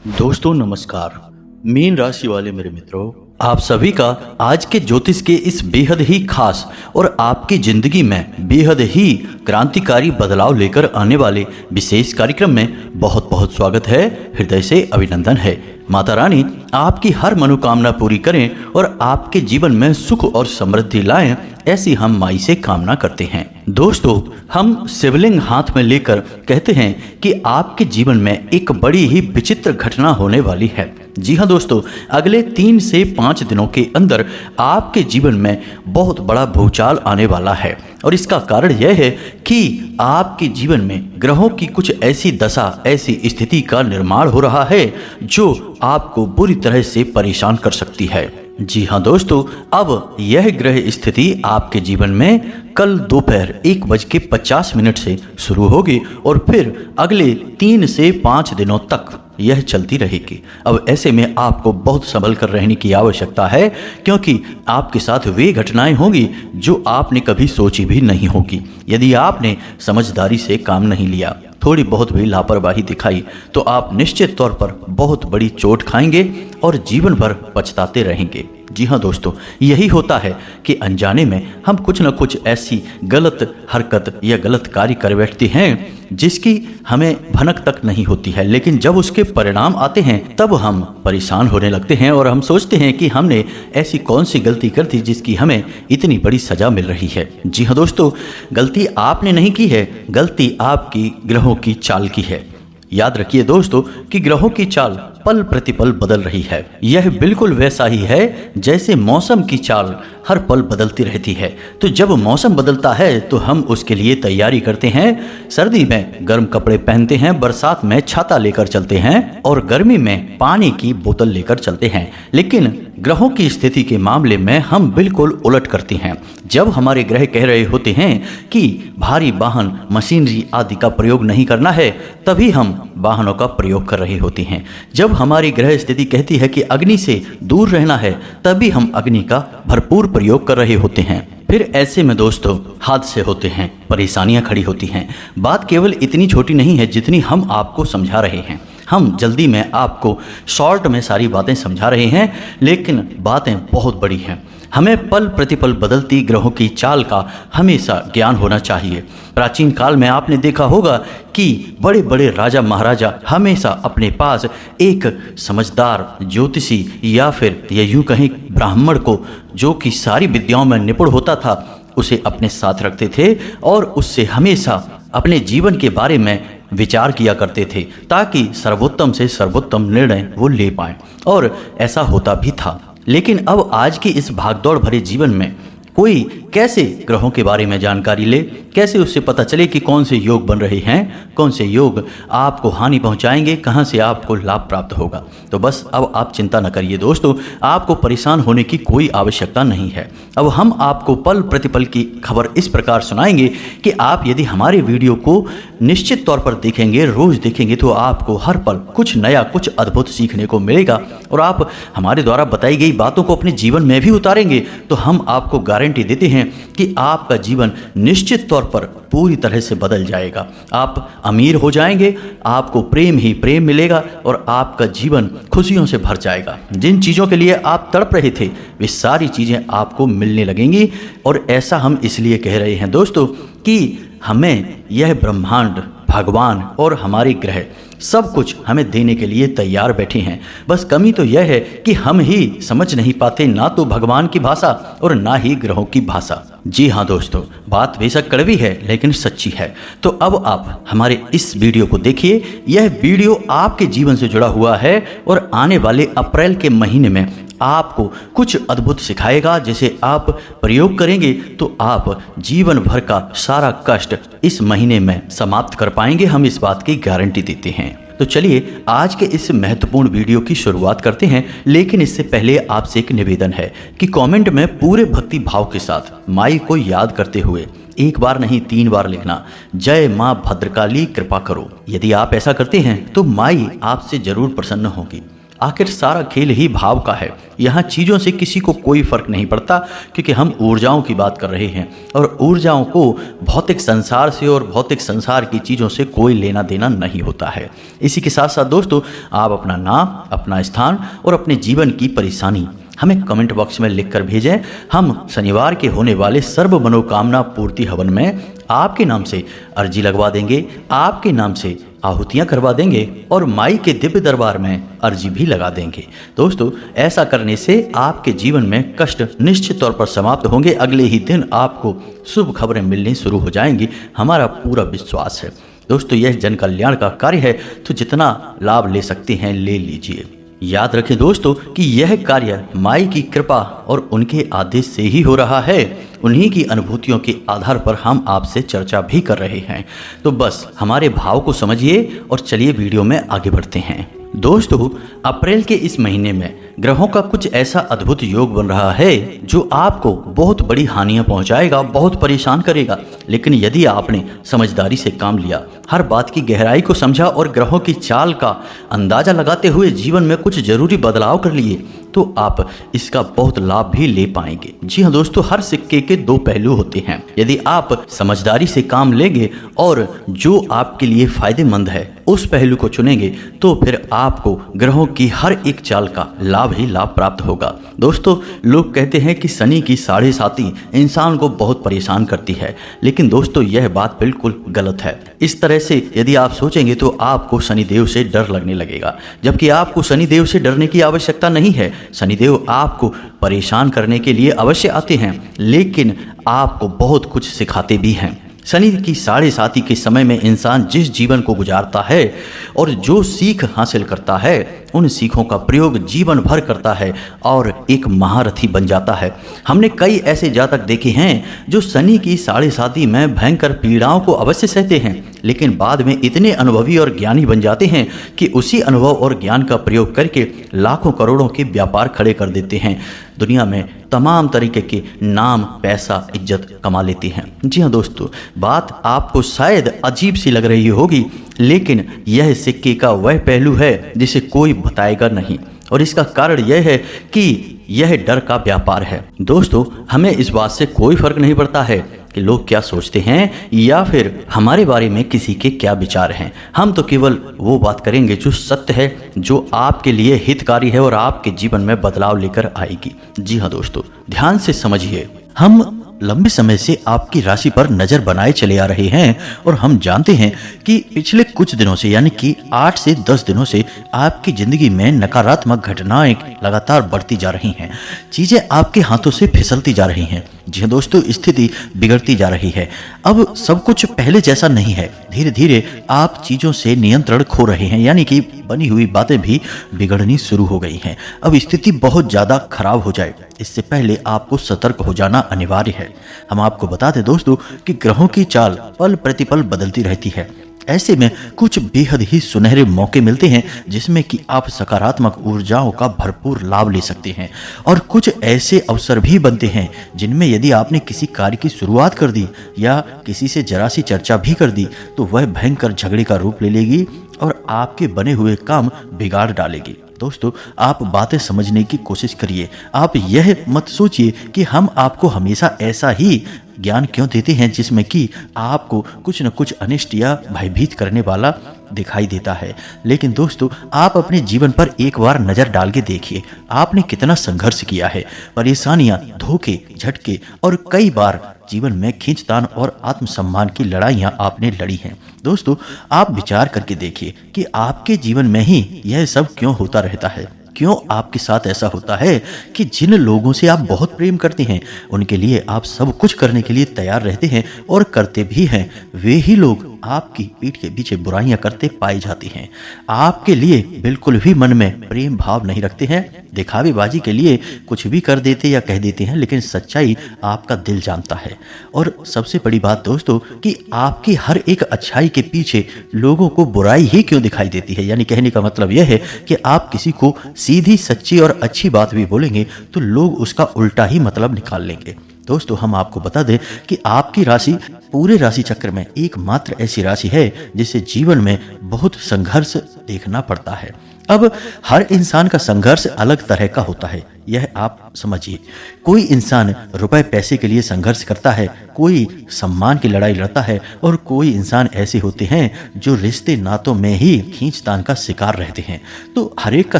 दोस्तों नमस्कार। मीन राशि वाले मेरे मित्रों, आप सभी का आज के ज्योतिष के इस बेहद ही खास और आपकी जिंदगी में बेहद ही क्रांतिकारी बदलाव लेकर आने वाले विशेष कार्यक्रम में बहुत बहुत स्वागत है। हृदय से अभिनंदन है। माता रानी आपकी हर मनोकामना पूरी करें और आपके जीवन में सुख और समृद्धि लाएं, ऐसी हम माई से कामना करते हैं। दोस्तों, हम शिवलिंग हाथ में लेकर कहते हैं कि आपके जीवन में एक बड़ी ही विचित्र घटना होने वाली है। जी हाँ दोस्तों, अगले 3 से 5 दिनों के अंदर आपके जीवन में बहुत बड़ा भूचाल आने वाला है और इसका कारण यह है कि आपके जीवन में ग्रहों की कुछ ऐसी दशा, ऐसी स्थिति का निर्माण हो रहा है जो आपको बुरी तरह से परेशान कर सकती है। जी हाँ दोस्तों, अब यह ग्रह स्थिति आपके जीवन में कल दोपहर 1:50 से शुरू होगी और फिर अगले 3 से 5 दिनों तक यह चलती रहेगी। अब ऐसे में आपको बहुत संभल कर रहने की आवश्यकता है, क्योंकि आपके साथ वे घटनाएं होंगी जो आपने कभी सोची भी नहीं होगी। यदि आपने समझदारी से काम नहीं लिया, थोड़ी बहुत भी लापरवाही दिखाई, तो आप निश्चित तौर पर बहुत बड़ी चोट खाएंगे और जीवन भर पछताते रहेंगे। जी हाँ दोस्तों, यही होता है कि अनजाने में हम कुछ न कुछ ऐसी गलत हरकत या गलत कार्य कर बैठते हैं जिसकी हमें भनक तक नहीं होती है, लेकिन जब उसके परिणाम आते हैं तब हम परेशान होने लगते हैं और हम सोचते हैं कि हमने ऐसी कौन सी गलती कर दी जिसकी हमें इतनी बड़ी सजा मिल रही है। जी हाँ दोस्तों, गलती आपने नहीं की है, गलती आपकी ग्रहों की चाल की है। याद रखिए दोस्तों कि ग्रहों की चाल पल प्रतिपल बदल रही है। यह बिल्कुल वैसा ही है जैसे मौसम की चाल हर पल बदलती रहती है। तो जब मौसम बदलता है तो हम उसके लिए तैयारी करते हैं। सर्दी में गर्म कपड़े पहनते हैं, बरसात में छाता लेकर चलते हैं और गर्मी में पानी की बोतल लेकर चलते हैं। लेकिन ग्रहों की स्थिति के मामले में हम बिल्कुल उलट करते हैं। जब हमारे ग्रह कह रहे होते हैं कि भारी वाहन, मशीनरी आदि का प्रयोग नहीं करना है, तभी हम वाहनों का प्रयोग कर रहे होते हैं। जब हमारी ग्रह स्थिति कहती है कि अग्नि से दूर रहना है, तभी हम अग्नि का भरपूर प्रयोग कर रहे होते हैं। फिर ऐसे में दोस्तों हादसे होते हैं, परेशानियां खड़ी होती हैं। बात केवल इतनी छोटी नहीं है जितनी हम आपको समझा रहे हैं। हम जल्दी में आपको शॉर्ट में सारी बातें समझा रहे हैं, लेकिन बातें बहुत बड़ी हैं। हमें पल प्रतिपल बदलती ग्रहों की चाल का हमेशा ज्ञान होना चाहिए। प्राचीन काल में आपने देखा होगा कि बड़े बड़े राजा महाराजा हमेशा अपने पास एक समझदार ज्योतिषी या फिर ये यूँ कहें ब्राह्मण को, जो कि सारी विद्याओं में निपुण होता था, उसे अपने साथ रखते थे और उससे हमेशा अपने जीवन के बारे में विचार किया करते थे ताकि सर्वोत्तम से सर्वोत्तम निर्णय वो ले पाएं। और ऐसा होता भी था। लेकिन अब आज के इस भागदौड़ भरे जीवन में कोई कैसे ग्रहों के बारे में जानकारी ले, कैसे उससे पता चले कि कौन से योग बन रहे हैं, कौन से योग आपको हानि पहुंचाएंगे, कहां से आपको लाभ प्राप्त होगा। तो बस अब आप चिंता न करिए दोस्तों, आपको परेशान होने की कोई आवश्यकता नहीं है। अब हम आपको पल प्रतिपल की खबर इस प्रकार सुनाएंगे कि आप यदि हमारे वीडियो को निश्चित तौर पर देखेंगे, रोज देखेंगे, तो आपको हर पल कुछ नया, कुछ अद्भुत सीखने को मिलेगा और आप हमारे द्वारा बताई गई बातों को अपने जीवन में भी उतारेंगे तो हम आपको गारंटी देते हैं कि आपका जीवन निश्चित तौर पर पूरी तरह से बदल जाएगा। आप अमीर हो जाएंगे, आपको प्रेम ही प्रेम मिलेगा और आपका जीवन खुशियों से भर जाएगा। जिन चीज़ों के लिए आप तड़प रहे थे वे सारी चीज़ें आपको मिलने लगेंगी। और ऐसा हम इसलिए कह रहे हैं दोस्तों कि हमें यह ब्रह्मांड, भगवान और हमारे ग्रह सब कुछ हमें देने के लिए तैयार बैठे हैं। बस कमी तो यह है कि हम ही समझ नहीं पाते ना तो भगवान की भाषा और ना ही ग्रहों की भाषा। जी हाँ दोस्तों, बात बेशक कड़वी है लेकिन सच्ची है। तो अब आप हमारे इस वीडियो को देखिए। यह वीडियो आपके जीवन से जुड़ा हुआ है और आने वाले अप्रैल के महीने में आपको कुछ अद्भुत सिखाएगा, जिसे आप प्रयोग करेंगे तो आप जीवन भर का सारा कष्ट इस महीने में समाप्त कर पाएंगे। हम इस बात की गारंटी देते हैं। तो चलिए आज के इस महत्वपूर्ण वीडियो की शुरुआत करते हैं। लेकिन इससे पहले आपसे एक निवेदन है कि कमेंट में पूरे भक्ति भाव के साथ माई को याद करते हुए एक बार नहीं 3 बार लिखना, जय माँ भद्रकाली कृपा करो। यदि आप ऐसा करते हैं तो माई आपसे जरूर प्रसन्न होगी, आखिर सारा खेल ही भाव का है। यहाँ चीज़ों से किसी को कोई फर्क नहीं पड़ता, क्योंकि हम ऊर्जाओं की बात कर रहे हैं और ऊर्जाओं को भौतिक संसार से और भौतिक संसार की चीज़ों से कोई लेना देना नहीं होता है। इसी के साथ साथ दोस्तों, आप अपना नाम, अपना स्थान और अपने जीवन की परेशानी हमें कमेंट बॉक्स में लिखकर भेजें। हम शनिवार के होने वाले सर्व मनोकामना पूर्ति हवन में आपके नाम से अर्जी लगवा देंगे, आपके नाम से आहुतियाँ करवा देंगे और माई के दिव्य दरबार में अर्जी भी लगा देंगे। दोस्तों, ऐसा करने से आपके जीवन में कष्ट निश्चित तौर पर समाप्त होंगे। अगले ही दिन आपको शुभ खबरें मिलनी शुरू हो जाएंगी, हमारा पूरा विश्वास है। दोस्तों, यह जन कल्याण का कार्य है, तो जितना लाभ ले सकते हैं ले लीजिए। याद रखें दोस्तों कि यह कार्य माई की कृपा और उनके आदेश से ही हो रहा है। उन्हीं की अनुभूतियों के आधार पर हम आपसे चर्चा भी कर रहे हैं। तो बस हमारे भाव को समझिए और चलिए वीडियो में आगे बढ़ते हैं। दोस्तों, अप्रैल के इस महीने में ग्रहों का कुछ ऐसा अद्भुत योग बन रहा है जो आपको बहुत बड़ी हानियां पहुंचाएगा, बहुत परेशान करेगा। लेकिन यदि आपने समझदारी से काम लिया, हर बात की गहराई को समझा और ग्रहों की चाल का अंदाजा लगाते हुए जीवन में कुछ जरूरी बदलाव कर लिए, तो आप इसका बहुत लाभ भी ले पाएंगे। जी हाँ दोस्तों, हर सिक्के के दो पहलू होते हैं। यदि आप समझदारी से काम लेंगे और जो आपके लिए फायदेमंद है उस पहलू को चुनेंगे, तो फिर आपको ग्रहों की हर एक चाल का लाभ ही लाभ प्राप्त होगा। दोस्तों, लोग कहते हैं कि शनि की साढ़े साती इंसान को बहुत परेशान करती है, लेकिन दोस्तों यह बात बिल्कुल गलत है। इस तरह से यदि आप सोचेंगे तो आपको शनिदेव से डर लगने लगेगा, जबकि आपको शनिदेव से डरने की आवश्यकता नहीं है। शनिदेव आपको परेशान करने के लिए अवश्य आते हैं, लेकिन आपको बहुत कुछ सिखाते भी हैं। शनि की साढ़े साती के समय में इंसान जिस जीवन को गुजारता है और जो सीख हासिल करता है, उन सीखों का प्रयोग जीवन भर करता है और एक महारथी बन जाता है। हमने कई ऐसे जातक देखे हैं जो शनि की साढ़े साती में भयंकर पीड़ाओं को अवश्य सहते हैं, लेकिन बाद में इतने अनुभवी और ज्ञानी बन जाते हैं कि उसी अनुभव और ज्ञान का प्रयोग करके लाखों करोड़ों के व्यापार खड़े कर देते हैं। दुनिया में तमाम तरीके के नाम, पैसा, इज्जत कमा लेती हैं। जी हाँ दोस्तों, बात आपको शायद अजीब सी लग रही होगी, लेकिन यह सिक्के का वह पहलू है जिसे कोई बताएगा नहीं, और इसका कारण यह है कि यह डर का व्यापार है। दोस्तों, हमें इस बात से कोई फर्क नहीं पड़ता है कि लोग क्या सोचते हैं या फिर हमारे बारे में किसी के क्या विचार हैं। हम तो केवल वो बात करेंगे जो सत्य है, जो आपके लिए हितकारी है और आपके जीवन में बदलाव लेकर आएगी। जी हाँ दोस्तों, ध्यान से समझिए। हम लंबे समय से आपकी राशि पर नजर बनाए चले आ रहे हैं और हम जानते हैं कि पिछले कुछ दिनों से, यानी कि 8 से 10 दिनों से आपकी जिंदगी में नकारात्मक घटनाएं लगातार बढ़ती जा रही हैं। चीजें आपके हाथों से फिसलती जा रही हैं। जी हाँ दोस्तों, स्थिति बिगड़ती जा रही है। अब सब कुछ पहले जैसा नहीं है। धीरे धीरे आप चीजों से नियंत्रण खो रहे हैं, यानी कि बनी हुई बातें भी बिगड़नी शुरू हो गई हैं। अब स्थिति बहुत ज्यादा खराब हो जाए, इससे पहले आपको सतर्क हो जाना अनिवार्य है। हम आपको बता दें दोस्तों कि ग्रहों की चाल पल प्रतिपल बदलती रहती है। ऐसे में कुछ बेहद ही सुनहरे मौके मिलते हैं जिसमें कि आप सकारात्मक ऊर्जाओं का भरपूर लाभ ले सकते हैं, और कुछ ऐसे अवसर भी बनते हैं जिनमें यदि आपने किसी कार्य की शुरुआत कर दी या किसी से जरा सी चर्चा भी कर दी, तो वह भयंकर झगड़े का रूप ले लेगी और आपके बने हुए काम बिगाड़ डालेगी। दोस्तों, आप बातें समझने की कोशिश करिए। आप यह मत सोचिए कि हम आपको हमेशा ऐसा ही ज्ञान क्यों देते हैं जिसमें कि आपको कुछ न कुछ अनिष्ट या भयभीत करने वाला दिखाई देता है। लेकिन दोस्तों, आप अपने जीवन पर एक बार नजर डाल के देखिए, आपने कितना संघर्ष किया है। परेशानियां, धोखे, झटके और कई बार जीवन में खींचतान और आत्मसम्मान की लड़ाइयां आपने लड़ी हैं। दोस्तों, आप विचार करके देखिए कि आपके जीवन में ही यह सब क्यों होता रहता है। क्यों आपके साथ ऐसा होता है कि जिन लोगों से आप बहुत प्रेम करते हैं, उनके लिए आप सब कुछ करने के लिए तैयार रहते हैं और करते भी हैं, वे ही लोग आपकी पीठ के पीछे बुराइयां करते पाए जाते हैं। आपके लिए बिल्कुल भी मन में प्रेम भाव नहीं रखते हैं, दिखावेबाजी के लिए कुछ भी कर देते या कह देते हैं, लेकिन सच्चाई आपका दिल जानता है। और सबसे बड़ी बात दोस्तों कि आपकी हर एक अच्छाई के पीछे लोगों को बुराई ही क्यों दिखाई देती है। यानी कहने का मतलब यह है कि आप किसी को सीधी, सच्ची और अच्छी बात भी बोलेंगे तो लोग उसका उल्टा ही मतलब निकाल लेंगे। दोस्तों, हम आपको बता दें कि आपकी राशि पूरे राशि चक्र में एकमात्र ऐसी राशि है जिसे जीवन में बहुत संघर्ष देखना पड़ता है। अब हर इंसान का संघर्ष अलग तरह का होता है, यह आप समझिए। कोई इंसान रुपए पैसे के लिए संघर्ष करता है, कोई सम्मान की लड़ाई लड़ता है और कोई इंसान ऐसे होते हैं जो रिश्ते नातों में ही खींचतान का शिकार रहते हैं। तो हर एक का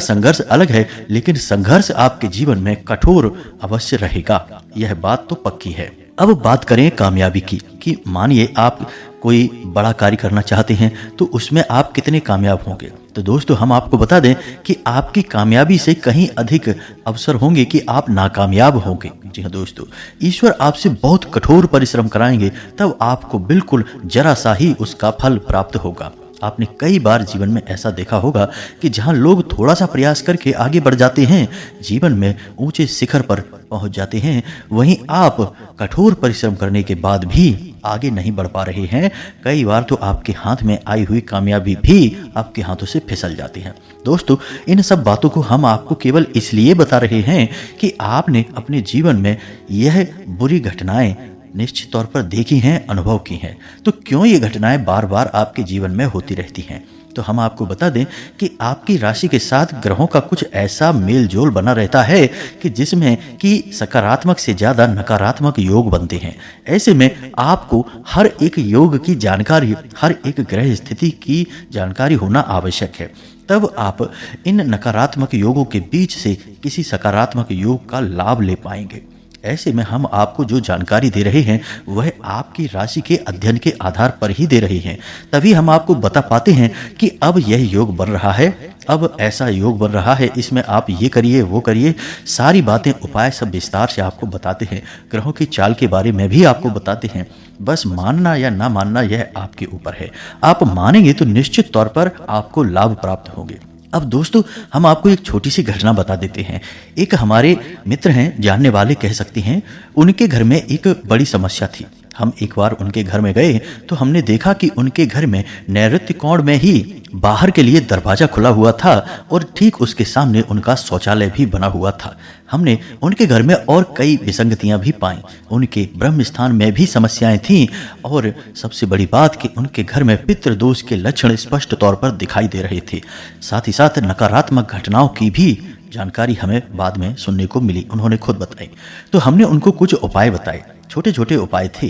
संघर्ष अलग है, लेकिन संघर्ष आपके जीवन में कठोर अवश्य रहेगा, यह बात तो पक्की है। अब बात करें कामयाबी की, कि मानिए आप कोई बड़ा कार्य करना चाहते हैं तो उसमें आप कितने कामयाब होंगे। तो दोस्तों हम आपको बता दें कि आपकी कामयाबी से कहीं अधिक अवसर होंगे कि आप नाकामयाब होंगे। जी हाँ दोस्तों, ईश्वर आपसे बहुत कठोर परिश्रम कराएंगे, तब आपको बिल्कुल जरा सा ही उसका फल प्राप्त होगा। आपने कई बार जीवन में ऐसा देखा होगा कि जहां लोग थोड़ा सा प्रयास करके आगे बढ़ जाते हैं, जीवन में ऊंचे शिखर पर पहुंच जाते हैं, वहीं आप कठोर परिश्रम करने के बाद भी आगे नहीं बढ़ पा रहे हैं। कई बार तो आपके हाथ में आई हुई कामयाबी भी आपके हाथों से फिसल जाती है। दोस्तों इन सब बातों को हम आपको केवल इसलिए बता रहे हैं कि आपने अपने जीवन में यह बुरी घटनाएं निश्चित तौर पर देखी हैं, अनुभव की हैं। तो क्यों ये घटनाएं बार बार आपके जीवन में होती रहती हैं? तो हम आपको बता दें कि आपकी राशि के साथ ग्रहों का कुछ ऐसा मेल जोल बना रहता है कि जिसमें कि सकारात्मक से ज़्यादा नकारात्मक योग बनते हैं। ऐसे में आपको हर एक योग की जानकारी, हर एक ग्रह स्थिति की जानकारी होना आवश्यक है। तब आप इन नकारात्मक योगों के बीच से किसी सकारात्मक योग का लाभ ले पाएंगे। ऐसे में हम आपको जो जानकारी दे रहे हैं वह आपकी राशि के अध्ययन के आधार पर ही दे रहे हैं। तभी हम आपको बता पाते हैं कि अब यह योग बन रहा है, अब ऐसा योग बन रहा है, इसमें आप ये करिए वो करिए, सारी बातें उपाय सब विस्तार से आपको बताते हैं। ग्रहों की चाल के बारे में भी आपको बताते हैं। बस मानना या ना मानना यह आपके ऊपर है। आप मानेंगे तो निश्चित तौर पर आपको लाभ प्राप्त होंगे। अब दोस्तों हम आपको एक छोटी सी घटना बता देते हैं। एक हमारे मित्र हैं, जानने वाले कह सकते हैं, उनके घर में एक बड़ी समस्या थी। हम एक बार उनके घर में गए तो हमने देखा कि उनके घर में नैऋत्य कोण में ही बाहर के लिए दरवाजा खुला हुआ था और ठीक उसके सामने उनका शौचालय भी बना हुआ था। हमने उनके घर में और कई विसंगतियां भी पाई। उनके ब्रह्म स्थान में भी समस्याएं थीं और सबसे बड़ी बात कि उनके घर में पितृ दोष के लक्षण स्पष्ट तौर पर दिखाई दे रहे थे। साथ ही साथ नकारात्मक घटनाओं की भी जानकारी हमें बाद में सुनने को मिली, उन्होंने खुद बताई। तो हमने उनको कुछ उपाय बताए, छोटे छोटे उपाय थे।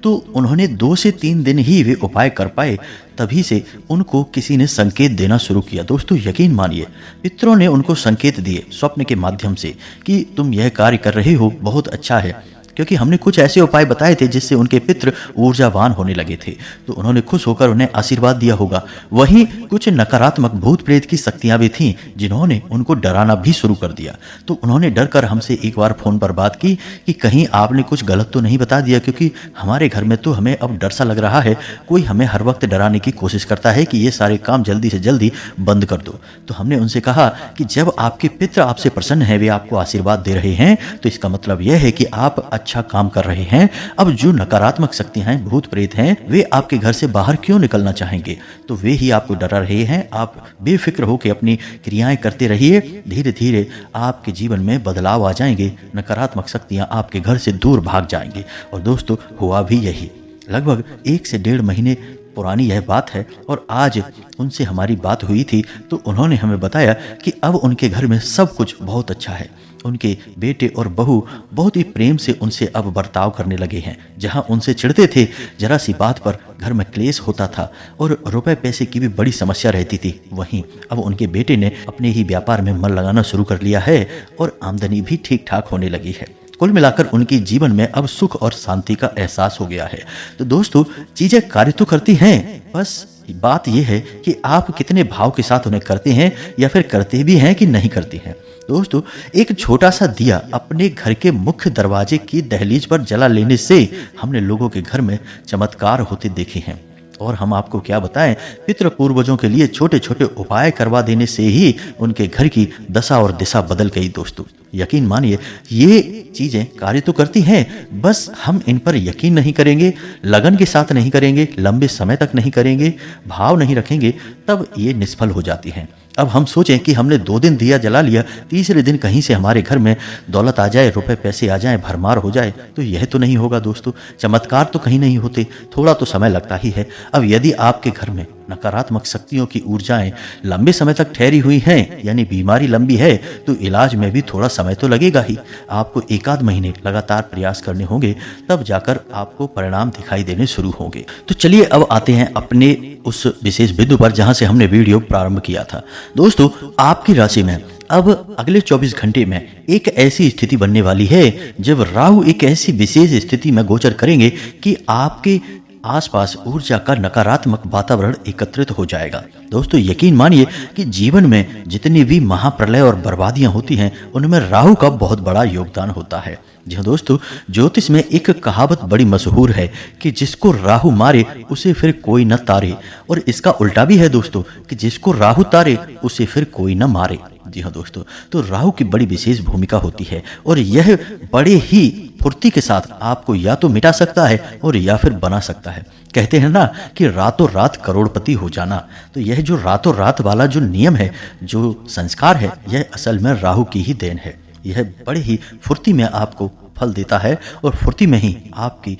तो उन्होंने 2 से 3 दिन ही वे उपाय कर पाए, तभी से उनको किसी ने संकेत देना शुरू किया। दोस्तों यकीन मानिए, पितरों ने उनको संकेत दिए स्वप्न के माध्यम से कि तुम यह कार्य कर रहे हो, बहुत अच्छा है। क्योंकि हमने कुछ ऐसे उपाय बताए थे जिससे उनके पितृ ऊर्जावान होने लगे थे, तो उन्होंने खुश होकर उन्हें आशीर्वाद दिया होगा। वहीं कुछ नकारात्मक भूत प्रेत की शक्तियां भी थीं जिन्होंने उनको डराना भी शुरू कर दिया। तो उन्होंने डर कर हमसे एक बार फोन पर बात की कि कहीं आपने कुछ गलत तो नहीं बता दिया, क्योंकि हमारे घर में तो हमें अब डर सा लग रहा है, कोई हमें हर वक्त डराने की कोशिश करता है कि ये सारे काम जल्दी से जल्दी बंद कर दो। तो हमने उनसे कहा कि जब आपके पितृ आपसे प्रसन्न है, वे आपको आशीर्वाद दे रहे हैं, तो इसका मतलब यह है कि आप अच्छा काम कर रहे हैं। अब जो नकारात्मक शक्तियां हैं, भूत प्रेत हैं, वे आपके घर से बाहर क्यों निकलना चाहेंगे? तो वे ही आपको डरा रहे हैं। आप बेफिक्र होकर अपनी क्रियाएं करते रहिए, धीरे धीरे आपके जीवन में बदलाव आ जाएंगे, नकारात्मक शक्तियां आपके घर से दूर भाग जाएंगी। और दोस्तों हुआ भी यही। लगभग 1 से 1.5 महीने पुरानी यह बात है और आज उनसे हमारी बात हुई थी, तो उन्होंने हमें बताया कि अब उनके घर में सब कुछ बहुत अच्छा है। उनके बेटे और बहू बहुत ही प्रेम से उनसे अब बर्ताव करने लगे हैं। जहां उनसे चिढ़ते थे, जरा सी बात पर घर में क्लेश होता था और रुपए पैसे की भी बड़ी समस्या रहती थी, वहीं अब उनके बेटे ने अपने ही व्यापार में मन लगाना शुरू कर लिया है और आमदनी भी ठीक ठाक होने लगी है। कुल मिलाकर उनके जीवन में अब सुख और शांति का एहसास हो गया है। तो दोस्तों चीजें कार्य तो करती हैं, बस बात यह है कि आप कितने भाव के साथ उन्हें करते हैं या फिर करते भी हैं कि नहीं करते हैं। दोस्तों एक छोटा सा दिया अपने घर के मुख्य दरवाजे की दहलीज पर जला लेने से हमने लोगों के घर में चमत्कार होते देखे हैं। और हम आपको क्या बताएं, पितृ पूर्वजों के लिए छोटे छोटे उपाय करवा देने से ही उनके घर की दशा और दिशा बदल गई। दोस्तों यकीन मानिए ये चीजें कार्य तो करती हैं, बस हम इन पर यकीन नहीं करेंगे, लगन के साथ नहीं करेंगे, लंबे समय तक नहीं करेंगे, भाव नहीं रखेंगे, तब ये निष्फल हो जाती हैं। अब हम सोचें कि हमने 2 दिन दिया जला लिया, तीसरे दिन कहीं से हमारे घर में दौलत आ जाए, रुपए पैसे आ जाएं, भरमार हो जाए, तो यह तो नहीं होगा दोस्तों। चमत्कार तो कहीं नहीं होते, थोड़ा तो समय लगता ही है। अब यदि आपके घर में नकारात्मक शक्तियों की ऊर्जाएं लंबे समय तक ठहरी हुई हैं, यानी बीमारी लंबी है, तो इलाज में भी थोड़ा समय तो लगेगा ही। आपको 1 आध महीने लगातार प्रयास करने होंगे, तब जाकर आपको परिणाम दिखाई देने शुरू होंगे। तो चलिए अब आते हैं अपने उस विशेष बिंदु पर जहां से हमने वीडियो प्रारंभ किया था। दोस्तों, आपकी राशि में अब अगले 24 घंटे में एक ऐसी स्थिति बनने वाली है जब राहु एक ऐसी विशेष स्थिति में गोचर करेंगे कि आपके आसपास ऊर्जा का नकारात्मक वातावरण एकत्रित हो जाएगा। दोस्तों, यकीन मानिए कि जीवन में जितनी भी महाप्रलय और बर्बादियां होती हैं, उनमें राहु का बहुत बड़ा योगदान होता है। जी हाँ दोस्तों, ज्योतिष में एक कहावत बड़ी मशहूर है कि जिसको राहु मारे उसे फिर कोई न तारे, और इसका उल्टा भी है दोस्तों कि जिसको राहु तारे उसे फिर कोई न मारे। जी हाँ दोस्तों, तो राहु की बड़ी विशेष भूमिका होती है और यह बड़े ही फुर्ती के साथ आपको या तो मिटा सकता है और या फिर बना सकता है। कहते हैं ना कि रातों रात करोड़पति हो जाना, तो यह जो रातों रात वाला जो नियम है, जो संस्कार है, यह असल में राहु की ही देन है। यह बड़े ही फुर्ती में आपको फल देता है और फुर्ती में ही आपकी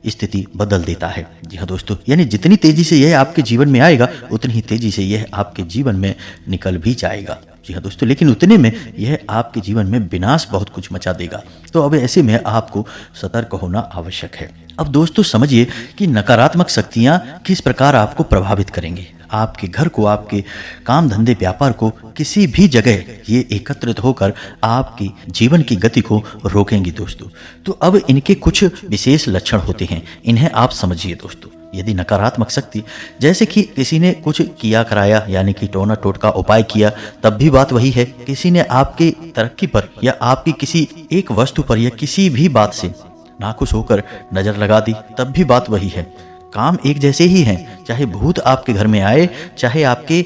स्थिति बदल देता है। जी हाँ दोस्तों, यानी जितनी तेजी से यह आपके जीवन में आएगा, उतनी ही तेजी से यह आपके जीवन में निकल भी जाएगा। जी हाँ दोस्तों, लेकिन उतने में यह आपके जीवन में विनाश बहुत कुछ मचा देगा। तो अब ऐसे में आपको सतर्क होना आवश्यक है। अब दोस्तों समझिए कि नकारात्मक शक्तियां किस प्रकार आपको प्रभावित करेंगे। आपके घर को, आपके काम धंधे व्यापार को, किसी भी जगह ये एकत्रित होकर आपकी जीवन की गति को रोकेंगी दोस्तों। तो अब इनके कुछ विशेष लक्षण होते हैं, इन्हें आप समझिए दोस्तों। यदि नकारात्मक शक्ति, जैसे कि किसी ने कुछ किया कराया, यानी कि टोना टोटका उपाय किया, तब भी बात वही है। किसी ने आपकी तरक्की पर या आपकी किसी एक वस्तु पर या किसी भी बात से नाखुश होकर नजर लगा दी, तब भी बात वही है। काम एक जैसे ही हैं, चाहे भूत आपके घर में आए, चाहे आपके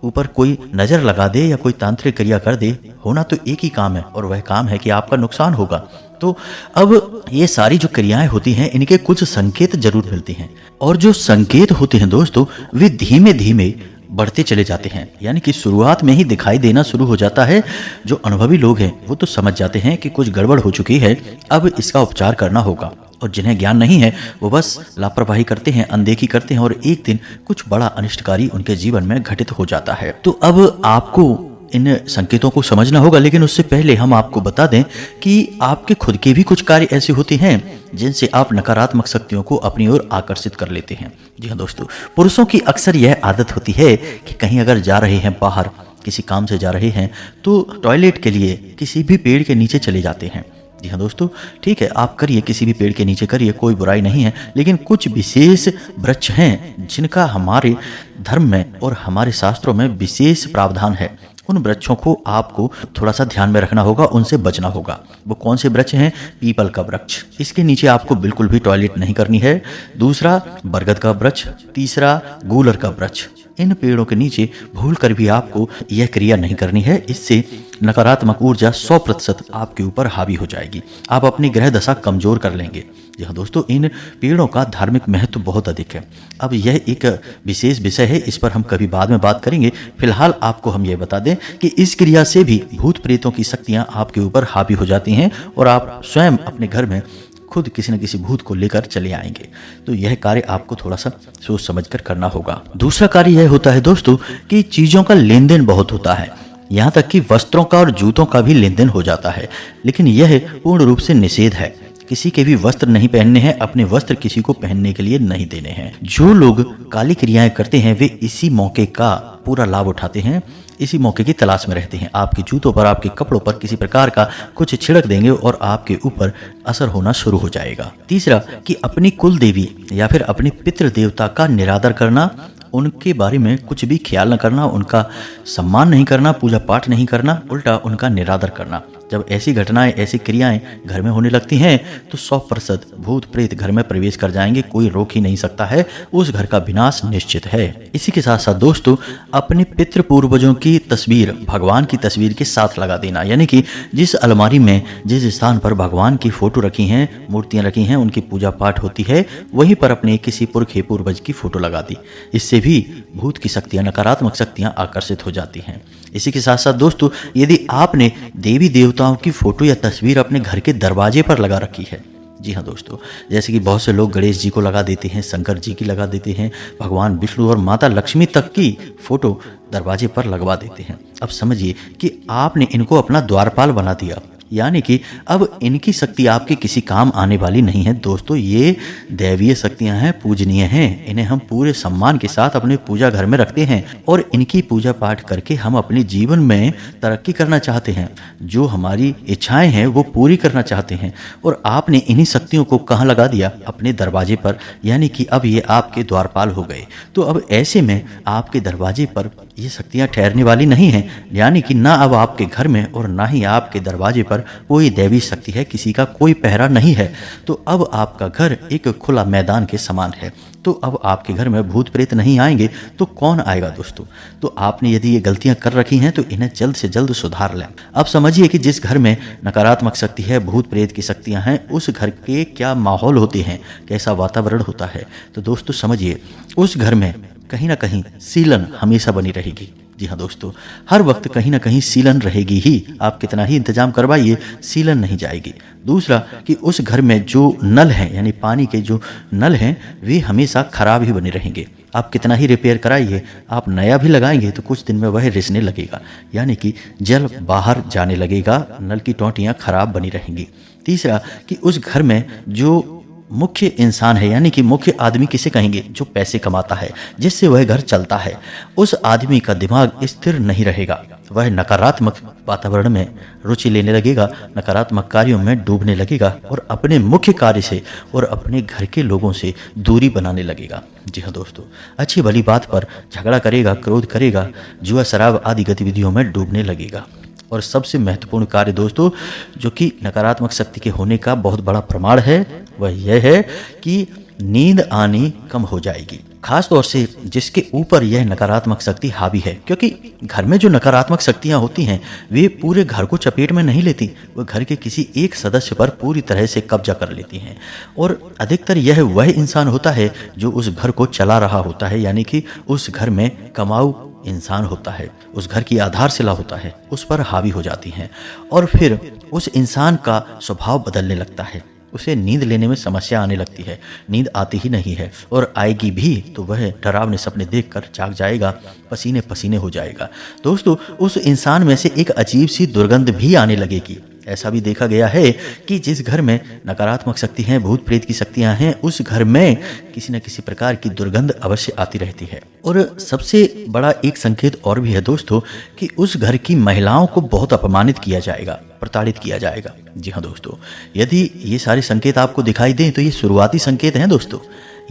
ऊपर कोई नजर लगा दे या कोई तांत्रिक क्रिया कर दे, होना तो एक ही काम है और वह काम है कि आपका नुकसान होगा। तो अब ये सारी जो क्रियाएं होती हैं, इनके कुछ संकेत जरूर मिलते हैं, और जो संकेत होते हैं दोस्तों, वे धीमे धीमे बढ़ते चले जाते हैं। यानी कि शुरुआत में ही दिखाई देना शुरू हो जाता है। जो अनुभवी लोग हैं वो तो समझ जाते हैं कि कुछ गड़बड़ हो चुकी है, अब इसका उपचार करना होगा। और जिन्हें ज्ञान नहीं है वो बस लापरवाही करते हैं, अनदेखी करते हैं, और एक दिन कुछ बड़ा अनिष्टकारी उनके जीवन में घटित हो जाता है। तो अब आपको इन संकेतों को समझना होगा, लेकिन उससे पहले हम आपको बता दें कि आपके खुद के भी कुछ कार्य ऐसे होते हैं जिनसे आप नकारात्मक शक्तियों को अपनी ओर आकर्षित कर लेते हैं। जी हाँ दोस्तों, पुरुषों की अक्सर यह आदत होती है कि कहीं अगर जा रहे हैं, बाहर किसी काम से जा रहे हैं, तो टॉयलेट के लिए किसी भी पेड़ के नीचे चले जाते हैं। जी हाँ दोस्तों, ठीक है, आप करिए, किसी भी पेड़ के नीचे करिए, कोई बुराई नहीं है। लेकिन कुछ विशेष वृक्ष हैं जिनका हमारे धर्म में और हमारे शास्त्रों में विशेष प्रावधान है। उन वृक्षों को आपको थोड़ा सा ध्यान में रखना होगा, उनसे बचना होगा। वो कौन से वृक्ष हैं? पीपल का वृक्ष, इसके नीचे आपको बिल्कुल भी टॉयलेट नहीं करनी है। दूसरा बरगद का वृक्ष, तीसरा गूलर का वृक्ष। इन पेड़ों के नीचे भूल कर भी आपको यह क्रिया नहीं करनी है। इससे नकारात्मक ऊर्जा 100% आपके ऊपर हावी हो जाएगी, आप अपनी ग्रह दशा कमजोर कर लेंगे। जी हाँ दोस्तों, इन पेड़ों का धार्मिक महत्व बहुत अधिक है। अब यह एक विशेष विषय है, इस पर हम कभी बाद में बात करेंगे। फिलहाल आपको हम यह बता दें कि इस क्रिया से भी भूत प्रेतों की शक्तियां आपके ऊपर हावी हो जाती हैं और आप स्वयं अपने घर में खुद किसी न किसी भूत को लेकर चले आएंगे। तो यह कार्य आपको थोड़ा सा सोच समझकर करना होगा। दूसरा कार्य यह होता है दोस्तों कि चीजों का लेन देन बहुत होता है, यहाँ तक कि वस्त्रों का और जूतों का भी लेन देन हो जाता है। लेकिन यह पूर्ण रूप से निषेध है। किसी के भी वस्त्र नहीं पहनने हैं, अपने वस्त्र किसी को पहनने के लिए नहीं देने हैं। जो लोग काली क्रियाएं करते हैं वे इसी मौके का पूरा लाभ उठाते हैं, इसी मौके की तलाश में रहते हैं। आपके जूतों पर, आपके कपड़ों पर किसी प्रकार का कुछ छिड़क देंगे और आपके ऊपर असर होना शुरू हो जाएगा। तीसरा कि अपनी कुल देवी या फिर अपने पितृ देवता का निरादर करना, उनके बारे में कुछ भी ख्याल न करना, उनका सम्मान नहीं करना, पूजा पाठ नहीं करना, उल्टा उनका निरादर करना। जब ऐसी घटनाएं, ऐसी क्रियाएं घर में होने लगती हैं तो 100% भूत प्रेत घर में प्रवेश कर जाएंगे, कोई रोक ही नहीं सकता है, उस घर का विनाश निश्चित है। इसी के साथ साथ दोस्तों, अपने पितृ पूर्वजों की तस्वीर भगवान की तस्वीर के साथ लगा देना, यानी कि जिस अलमारी में, जिस स्थान पर भगवान की फोटो रखी हैं, मूर्तियां रखी हैं, उनकी पूजा पाठ होती है, वहीं पर अपने किसी पुरखे पूर्वज की फोटो लगा दी। इससे भी भूत की शक्तियां, नकारात्मक शक्तियां आकर्षित हो जाती हैं। इसी के साथ साथ दोस्तों, यदि आपने देवी देवताओं की फोटो या तस्वीर अपने घर के दरवाजे पर लगा रखी है, जी हाँ दोस्तों, जैसे कि बहुत से लोग गणेश जी को लगा देते हैं, शंकर जी की लगा देते हैं, भगवान विष्णु और माता लक्ष्मी तक की फोटो दरवाजे पर लगवा देते हैं। अब समझिए कि आपने इनको अपना द्वारपाल बना दिया, यानी कि अब इनकी शक्ति आपके किसी काम आने वाली नहीं है। दोस्तों, ये दैवीय शक्तियां हैं, पूजनीय हैं, इन्हें हम पूरे सम्मान के साथ अपने पूजा घर में रखते हैं और इनकी पूजा पाठ करके हम अपने जीवन में तरक्की करना चाहते हैं, जो हमारी इच्छाएं हैं वो पूरी करना चाहते हैं। और आपने इन्हीं शक्तियों को कहाँ लगा दिया? अपने दरवाजे पर, यानी कि अब ये आपके द्वारपाल हो गए। तो अब ऐसे में आपके दरवाजे पर ये शक्तियां ठहरने वाली नहीं हैं, यानी कि ना अब आपके घर में और ना ही आपके दरवाजे पर कोई दैवी शक्ति है, किसी का कोई पहरा नहीं है। तो अब आपका घर एक खुला मैदान के समान है। तो अब आपके घर में भूत प्रेत नहीं आएंगे तो कौन आएगा दोस्तों? तो आपने यदि ये गलतियां कर रखी हैं तो इन्हें जल्द से जल्द सुधार लें। अब समझिए कि जिस घर में नकारात्मक शक्ति है, भूत प्रेत की शक्तियां हैं, उस घर के क्या माहौल होते हैं, कैसा वातावरण होता है। तो दोस्तों समझिए, उस घर में कहीं ना कहीं सीलन हमेशा बनी रहेगी। जी हाँ दोस्तों, हर वक्त कहीं ना कहीं सीलन रहेगी ही। आप कितना ही इंतजाम करवाइए, सीलन नहीं जाएगी। दूसरा कि उस घर में जो नल हैं, यानी पानी के जो नल हैं, वे हमेशा खराब ही बने रहेंगे। आप कितना ही रिपेयर कराइए, आप नया भी लगाएंगे तो कुछ दिन में वह रिसने लगेगा, यानी कि जल बाहर जाने लगेगा, नल की टोंटियाँ खराब बनी रहेंगी। तीसरा कि उस घर में जो मुख्य इंसान है, यानी कि मुख्य आदमी किसे कहेंगे? जो पैसे कमाता है, जिससे वह घर चलता है, उस आदमी का दिमाग स्थिर नहीं रहेगा। वह नकारात्मक वातावरण में रुचि लेने लगेगा, नकारात्मक कार्यों में डूबने लगेगा और अपने मुख्य कार्य से और अपने घर के लोगों से दूरी बनाने लगेगा। जी हाँ दोस्तों, अच्छी भली बात पर झगड़ा करेगा, क्रोध करेगा, जुआ शराब आदि गतिविधियों में डूबने लगेगा। और सबसे महत्वपूर्ण कार्य दोस्तों, जो कि नकारात्मक शक्ति के होने का बहुत बड़ा प्रमाण है, वह यह है कि नींद आनी कम हो जाएगी। खास तौर से जिसके ऊपर यह नकारात्मक शक्ति हावी है, क्योंकि घर में जो नकारात्मक शक्तियां होती हैं वे पूरे घर को चपेट में नहीं लेती, वह घर के किसी एक सदस्य पर पूरी तरह से कब्जा कर लेती हैं। और अधिकतर यह वह इंसान होता है जो उस घर को चला रहा होता है, यानी कि उस घर में कमाऊ इंसान होता है, उस घर की आधारशिला होता है, उस पर हावी हो जाती हैं। और फिर उस इंसान का स्वभाव बदलने लगता है, उसे नींद लेने में समस्या आने लगती है, नींद आती ही नहीं है, और आएगी भी तो वह डरावने सपने देखकर जाग जाएगा, पसीने पसीने हो जाएगा। दोस्तों, उस इंसान में से एक अजीब सी दुर्गंध भी आने लगेगी। ऐसा भी देखा गया है कि जिस घर में नकारात्मक शक्ति है, भूत प्रेत की शक्तियां हैं, उस घर में किसी न किसी प्रकार की दुर्गंध अवश्य आती रहती है। और सबसे बड़ा एक संकेत और भी है दोस्तों, कि उस घर की महिलाओं को बहुत अपमानित किया जाएगा, प्रताड़ित किया जाएगा। जी हाँ दोस्तों, यदि ये सारे संकेत आपको दिखाई दें तो ये शुरुआती संकेत हैं दोस्तों,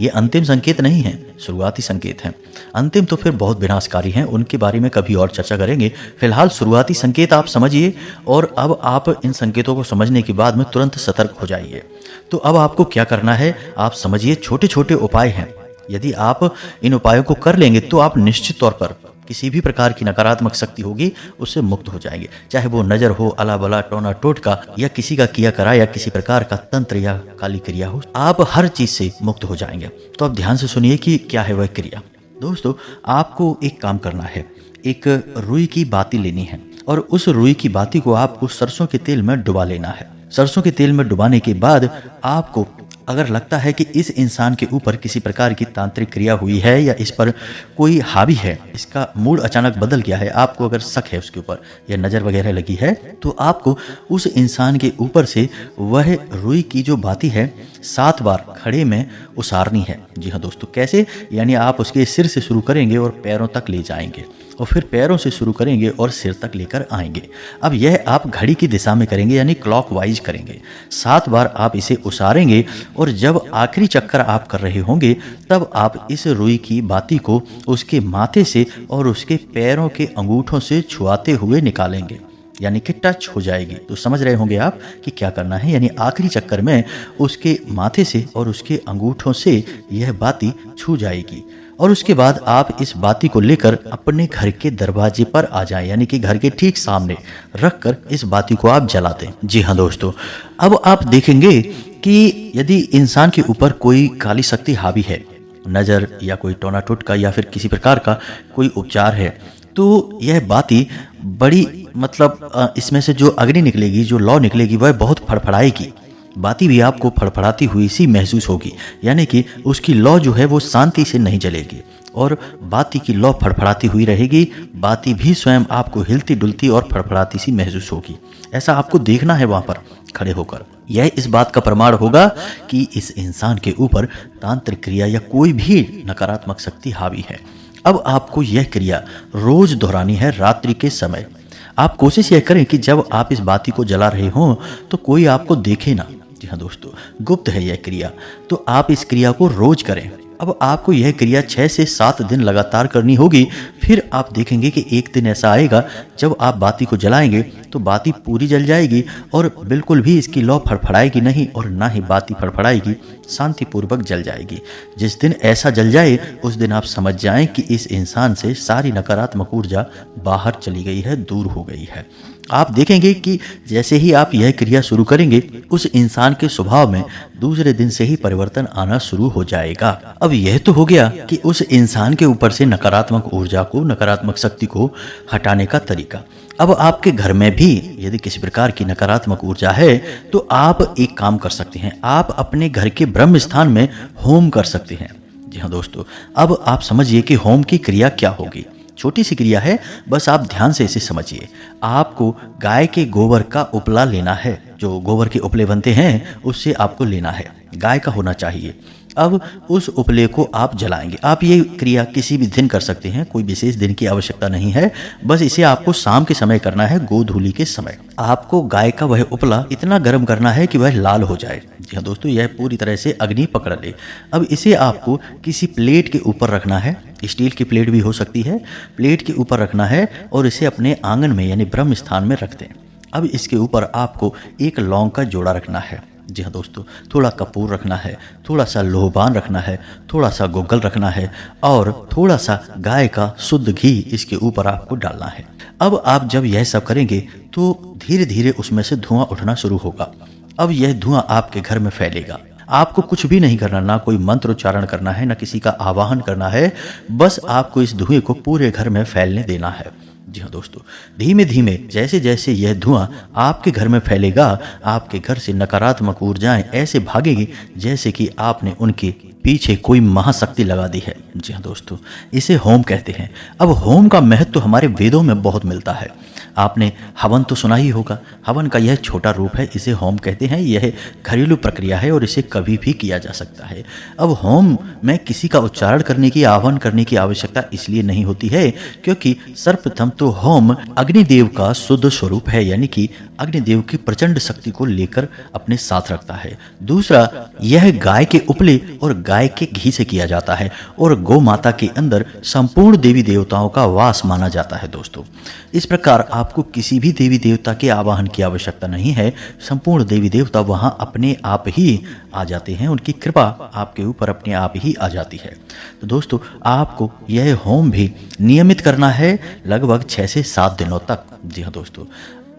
ये अंतिम संकेत नहीं है, शुरुआती संकेत हैं। अंतिम तो फिर बहुत विनाशकारी हैं, उनके बारे में कभी और चर्चा करेंगे। फिलहाल शुरुआती संकेत आप समझिए, और अब आप इन संकेतों को समझने के बाद में तुरंत सतर्क हो जाइए। तो अब आपको क्या करना है, आप समझिए, छोटे छोटे उपाय हैं। यदि आप इन उपायों को कर लेंगे तो आप निश्चित तौर पर किसी भी प्रकार की नकारात्मक शक्ति होगी उससे मुक्त हो जाएंगे, चाहे वो नजर हो, अला बला, टोना टोटका, या किसी का किया करा, या किसी प्रकार का तंत्र या काली क्रिया हो, आप हर चीज से मुक्त हो जाएंगे। तो आप ध्यान से सुनिए कि क्या है वह क्रिया। दोस्तों, आपको एक काम करना है, एक रुई की बाती लेनी है, और उस रुई की बाती को आपको सरसों के तेल में डुबा लेना है। सरसों के तेल में डुबाने के बाद आपको अगर लगता है कि इस इंसान के ऊपर किसी प्रकार की तांत्रिक क्रिया हुई है, या इस पर कोई हावी है, इसका मूड अचानक बदल गया है, आपको अगर शक है उसके ऊपर, या नज़र वगैरह लगी है, तो आपको उस इंसान के ऊपर से वह रुई की जो बाती है 7 बार खड़े में उसारनी है। जी हाँ दोस्तों, कैसे? यानी आप उसके सिर से शुरू करेंगे और पैरों तक ले जाएंगे, और फिर पैरों से शुरू करेंगे और सिर तक लेकर आएंगे। अब यह आप घड़ी की दिशा में करेंगे, यानी क्लॉकवाइज करेंगे। 7 बार आप इसे उसारेंगे, और जब आखिरी चक्कर आप कर रहे होंगे तब आप इस रुई की बाती को उसके माथे से और उसके पैरों के अंगूठों से छुआते हुए निकालेंगे। यानी कि टच हो जाएगी। तो समझ रहे होंगे आप कि क्या करना है, यानी आखिरी चक्कर में उसके माथे से और उसके अंगूठों से यह बाती छू जाएगी और उसके बाद आप इस बाती को लेकर अपने घर के दरवाजे पर आ जाएं, यानी कि घर के ठीक सामने रखकर इस बाती को आप जला दें। जी हाँ दोस्तों, अब आप देखेंगे कि यदि इंसान के ऊपर कोई काली शक्ति हावी है, नज़र या कोई टोना टोटका या फिर किसी प्रकार का कोई उपचार है, तो यह बाती बड़ी इसमें से जो अग्नि निकलेगी, जो लौ निकलेगी, वह बहुत फड़फड़ाएगी। बाती भी आपको फड़फड़ाती हुई सी महसूस होगी, यानी कि उसकी लौ जो है वो शांति से नहीं जलेगी और बाती की लौ फड़फड़ाती हुई रहेगी। बाती भी स्वयं आपको हिलती डुलती और फड़फड़ाती सी महसूस होगी। ऐसा आपको देखना है वहां पर खड़े होकर। यह इस बात का प्रमाण होगा कि इस इंसान के ऊपर तांत्रिक क्रिया या कोई भी नकारात्मक शक्ति हावी है। अब आपको यह क्रिया रोज दोहरानी है रात्रि के समय। आप कोशिश यह करें कि जब आप इस बाती को जला रहे हों तो कोई आपको देखे ना। जी हाँ दोस्तों, गुप्त है यह क्रिया, तो आप इस क्रिया को रोज करें। अब आपको यह क्रिया 6 से 7 दिन लगातार करनी होगी। फिर आप देखेंगे कि एक दिन ऐसा आएगा जब आप बाती को जलाएंगे तो बाती पूरी जल जाएगी और बिल्कुल भी इसकी लौ फड़फड़ाएगी नहीं और ना ही बाती फड़फड़ाएगी, शांतिपूर्वक जल जाएगी। जिस दिन ऐसा जल जाए उस दिन आप समझ जाएं कि इस इंसान से सारी नकारात्मक ऊर्जा बाहर चली गई है, दूर हो गई है। आप देखेंगे कि जैसे ही आप यह क्रिया शुरू करेंगे उस इंसान के स्वभाव में दूसरे दिन से ही परिवर्तन आना शुरू हो जाएगा। अब यह तो हो गया कि उस इंसान के ऊपर से नकारात्मक ऊर्जा को, नकारात्मक शक्ति को हटाने का तरीका। अब आपके घर में भी यदि किसी प्रकार की नकारात्मक ऊर्जा है तो आप एक काम कर सकते हैं, आप अपने घर के ब्रह्म स्थान में होम कर सकते हैं। जी हाँ दोस्तों, अब आप समझिए कि होम की क्रिया क्या होगी। छोटी सी क्रिया है, बस आप ध्यान से इसे समझिए। आपको गाय के गोबर का उपला लेना है, जो गोबर के उपले बनते हैं उससे आपको लेना है, गाय का होना चाहिए। अब उस उपले को आप जलाएंगे। आप ये क्रिया किसी भी दिन कर सकते हैं, कोई विशेष दिन की आवश्यकता नहीं है, बस इसे आपको शाम के समय करना है, गोधूली के समय। आपको गाय का वह उपला इतना गर्म करना है कि वह लाल हो जाए। जी हाँ दोस्तों, यह पूरी तरह से अग्नि पकड़ ले। अब इसे आपको किसी प्लेट के ऊपर रखना है, स्टील की प्लेट भी हो सकती है, प्लेट के ऊपर रखना है और इसे अपने आंगन में यानी ब्रह्म स्थान में रख दें। अब इसके ऊपर आपको एक लौंग का जोड़ा रखना है। जी हाँ दोस्तों, थोड़ा कपूर रखना है, थोड़ा सा लोहबान रखना है, थोड़ा सा गोगल रखना है और थोड़ा सा गाय का शुद्ध घी इसके ऊपर आपको डालना है। अब आप जब यह सब करेंगे तो धीरे धीरे उसमें से धुआं उठना शुरू होगा। अब यह धुआं आपके घर में फैलेगा। आपको कुछ भी नहीं करना, ना कोई मंत्र उच्चारण करना है, ना किसी का आवाहन करना है, बस आपको इस धुएं को पूरे घर में फैलने देना है। जी हाँ दोस्तों, धीमे धीमे जैसे जैसे यह धुआं आपके घर में फैलेगा, आपके घर से नकारात्मक ऊर्जाएं ऐसे भागेगी जैसे कि आपने उनके पीछे कोई महाशक्ति लगा दी है। जी हाँ दोस्तों, इसे होम कहते हैं। अब होम का महत्व हमारे वेदों में बहुत मिलता है। आपने हवन तो सुना ही होगा, हवन का यह छोटा रूप है, इसे होम कहते हैं। यह घरेलू प्रक्रिया है और इसे कभी भी किया जा सकता है। अब होम में किसी का उच्चारण करने की, आह्वान करने की आवश्यकता इसलिए नहीं होती है क्योंकि सर्वप्रथम तो होम अग्निदेव का शुद्ध स्वरूप है, यानी कि अग्निदेव की प्रचंड शक्ति को लेकर अपने साथ रखता है। दूसरा, यह गाय के उपले और गाय के घी से किया जाता है और गौ माता के अंदर संपूर्ण देवी देवताओं का वास माना जाता है। दोस्तों, इस प्रकार आपको किसी भी देवी देवता के आवाहन की आवश्यकता नहीं है। संपूर्ण देवी देवता वहां अपने आप ही आ जाते हैं, उनकी कृपा आपके ऊपर अपने आप ही आ जाती है। तो दोस्तों, आपको यह होम भी नियमित करना है लगभग 6 से 7 दिनों तक। जी हाँ दोस्तों,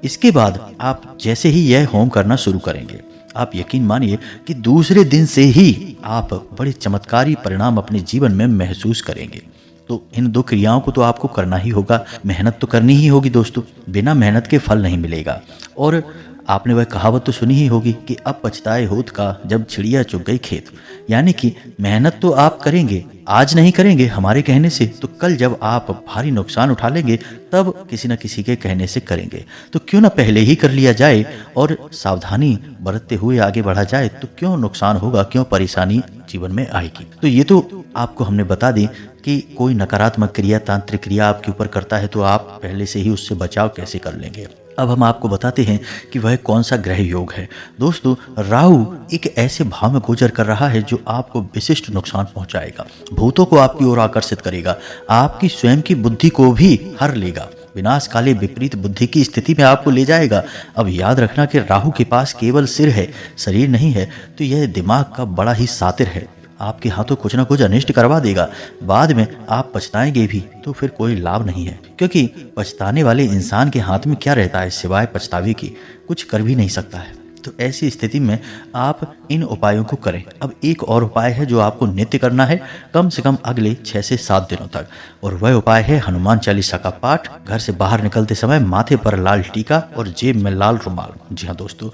इसके बाद आप जैसे ही यह होम करना शुरू करेंगे, आप यकीन मानिए कि दूसरे दिन से ही आप बड़े चमत्कारी परिणाम अपने जीवन में महसूस करेंगे। तो इन 2 क्रियाओं को तो आपको करना ही होगा, मेहनत तो करनी ही होगी दोस्तों, बिना मेहनत के फल नहीं मिलेगा। और आपने वह कहावत तो सुनी ही होगी कि अब पछताए होत का जब चिड़िया चुग गई खेत, यानी कि मेहनत तो आप करेंगे, आज नहीं करेंगे हमारे कहने से, तो कल जब आप भारी नुकसान उठा लेंगे तब किसी न किसी के कहने से करेंगे। तो क्यों ना पहले ही कर लिया जाए और सावधानी बरतते हुए आगे बढ़ा जाए, तो क्यों नुकसान होगा, क्यों परेशानी जीवन में आएगी। तो ये तो आपको हमने बता दी कि कोई नकारात्मक क्रिया, तांत्रिक क्रिया आपके ऊपर करता है तो आप पहले से ही उससे बचाव कैसे कर लेंगे। अब हम आपको बताते हैं कि वह कौन सा ग्रह योग है। दोस्तों, राहु एक ऐसे भाव में गोचर कर रहा है जो आपको विशिष्ट नुकसान पहुंचाएगा, भूतों को आपकी ओर आकर्षित करेगा, आपकी स्वयं की बुद्धि को भी हर लेगा। विनाशकाली विपरीत बुद्धि की स्थिति में आपको ले जाएगा। अब याद रखना कि राहु के पास केवल सिर है, शरीर नहीं है, तो यह दिमाग का बड़ा ही सातिर है। आपके हाथों कुछ ना कुछ अनिष्ट करवा देगा। बाद में आप पछताएंगे भी तो फिर कोई लाभ नहीं है, क्योंकि पछताने वाले इंसान के हाथ में क्या रहता है सिवाय पछतावे की, कुछ कर भी नहीं सकता है। तो ऐसी स्थिति में आप इन उपायों को करें। अब एक और उपाय है जो आपको नित्य करना है कम से कम अगले 6 से 7 दिनों तक, और वह उपाय है हनुमान चालीसा का पाठ। घर से बाहर निकलते समय माथे पर लाल टीका और जेब में लाल रुमाल। जी हाँ दोस्तों,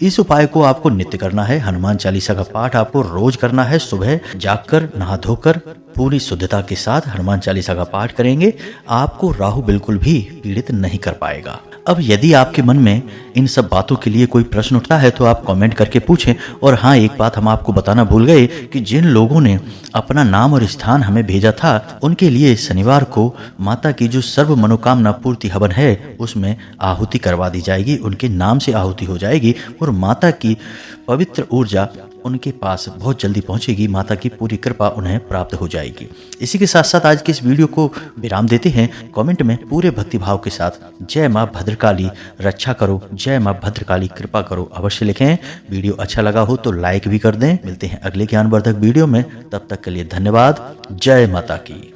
इस उपाय को आपको नित्य करना है। हनुमान चालीसा का पाठ आपको रोज करना है। सुबह जागकर नहा धोकर पूरी शुद्धता के साथ हनुमान चालीसा का पाठ करेंगे, आपको राहु बिल्कुल भी पीड़ित नहीं कर पाएगा। अब यदि आपके मन में इन सब बातों के लिए कोई प्रश्न उठता है तो आप कमेंट करके पूछें। और हाँ, एक बात हम आपको बताना भूल गए कि जिन लोगों ने अपना नाम और स्थान हमें भेजा था, उनके लिए शनिवार को माता की जो सर्व मनोकामना पूर्ति हवन है उसमें आहुति करवा दी जाएगी। उनके नाम से आहुति हो जाएगी और माता की पवित्र ऊर्जा उनके पास बहुत जल्दी पहुंचेगी। माता की पूरी कृपा उन्हें प्राप्त हो जाएगी। इसी के साथ साथ आज के इस वीडियो को विराम देते हैं। कमेंट में पूरे भक्तिभाव के साथ जय माँ भद्रकाली रक्षा करो, जय माँ भद्रकाली कृपा करो अवश्य लिखें। वीडियो अच्छा लगा हो तो लाइक भी कर दें। मिलते हैं अगले ज्ञानवर्धक वीडियो में, तब तक के लिए धन्यवाद। जय माता की।